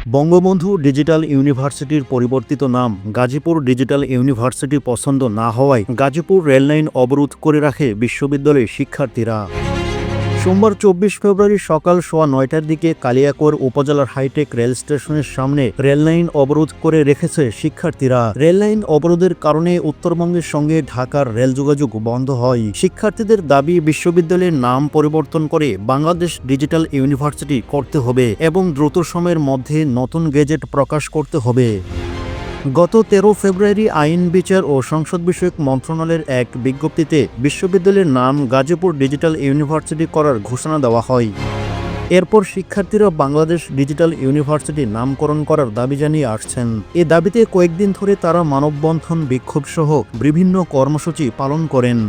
Bangabandhu digital ইউনিভার্সিটির পরিবর্তিত নাম গাজীপুর ডিজিটাল ইউনিভার্সিটি পছন্দ না হওয়ায় গাজীপুর রেললাইন অবরোধ করে রাখে বিশ্ববিদ্যালয়ের শিক্ষার্থীরা। সোমবার ২৪ ফেব্রুয়ারি সকাল ৯:৩০টার দিকে কালিয়াকৈর উপজেলার হাইটেক রেল স্টেশনের সামনে রেললাইন অবরোধ করে রেখেছে শিক্ষার্থীরা। রেললাইন অবরোধের কারণে উত্তরবঙ্গের সঙ্গে ঢাকার রেল যোগাযোগ বন্ধ হয়। শিক্ষার্থীদের দাবি বিশ্ববিদ্যালয়ের নাম পরিবর্তন করে বাংলাদেশ ডিজিটাল ইউনিভার্সিটি করতে হবে এবং দ্রুত সময়ের মধ্যে নতুন গেজেট প্রকাশ করতে হবে। গত ১৩ ফেব্রুয়ারি আইন বিচার ও সংসদ বিষয়ক মন্ত্রণালয়ের এক বিজ্ঞপ্তিতে বিশ্ববিদ্যালয়ের নাম গাজীপুর ডিজিটাল ইউনিভার্সিটি করার ঘোষণা দেওয়া হয়। এরপর শিক্ষার্থীরা বাংলাদেশ ডিজিটাল ইউনিভার্সিটি নামকরণ করার দাবি জানিয়ে আসছেন। এ দাবিতে কয়েকদিন ধরে তারা মানববন্ধন, বিক্ষোভ সহ বিভিন্ন কর্মসূচি পালন করেন।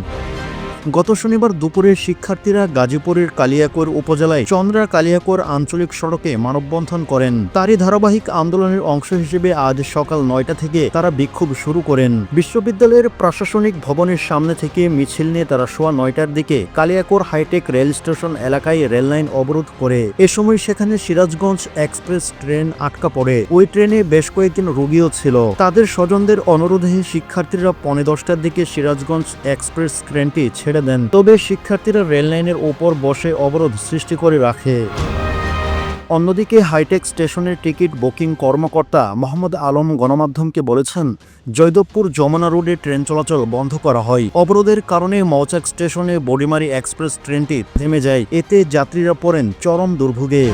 গত শনিবার দুপুরে শিক্ষার্থীরা গাজীপুরের কালিয়াকৈর উপজেলায় চন্দ্রা কালিয়াকৈর আঞ্চলিক সড়কে মানববন্ধন করেন। তারই ধারাবাহিক আন্দোলনের অংশ হিসেবে আজ সকাল ৯টা থেকে তারা বিক্ষোভ শুরু করেন। বিশ্ববিদ্যালয়ের প্রশাসনিক ভবনের সামনে থেকে মিছিল নিয়ে তারা ৯:১০টার দিকে কালিয়াকৈর হাইটেক রেল স্টেশন এলাকায় রেললাইন অবরোধ করে। এ সময় সেখানে সিরাজগঞ্জ এক্সপ্রেস ট্রেন আটকা পড়ে। ওই ট্রেনে বেশ কয়েকজন রোগীও ছিল। তাদের স্বজনদের অনুরোধে শিক্ষার্থীরা ১৫:১০টার দিকে সিরাজগঞ্জ এক্সপ্রেস ট্রেনটি ছেড়ে দেন। তবে শিক্ষার্থীরা রেললাইনের ওপর বসে অবরোধ সৃষ্টি করে রাখে। অন্যদিকে হাইটেক স্টেশনের টিকিট বুকিং কর্মকর্তা মোহাম্মদ আলম গণমাধ্যমকে বলেছেন, জয়দেবপুর যমুনা রোডে ট্রেন চলাচল বন্ধ করা হয়। অবরোধের কারণে মৌচাক স্টেশনে বডিমারি এক্সপ্রেস ট্রেনটি থেমে যায়। এতে যাত্রীরা পড়েন চরম দুর্ভোগে।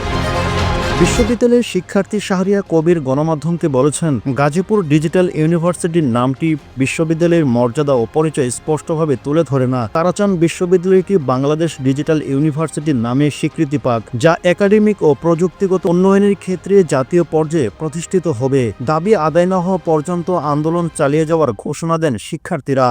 বিশ্ববিদ্যালয়ের শিক্ষার্থী শাহরিয়া কবির গণমাধ্যমকে বলেছেন, গাজীপুর ডিজিটাল ইউনিভার্সিটির নামটি বিশ্ববিদ্যালয়ের মর্যাদা ও পরিচয় স্পষ্টভাবে তুলে ধরে না। তারা চান বিশ্ববিদ্যালয়টি বাংলাদেশ ডিজিটাল ইউনিভার্সিটির নামে স্বীকৃতি পাক, যা একাডেমিক ও প্রযুক্তিগত উন্নয়নের ক্ষেত্রে জাতীয় পর্যায়ে প্রতিষ্ঠিত হবে। দাবি আদায় না হওয়া পর্যন্ত আন্দোলন চালিয়ে যাওয়ার ঘোষণা দেন শিক্ষার্থীরা।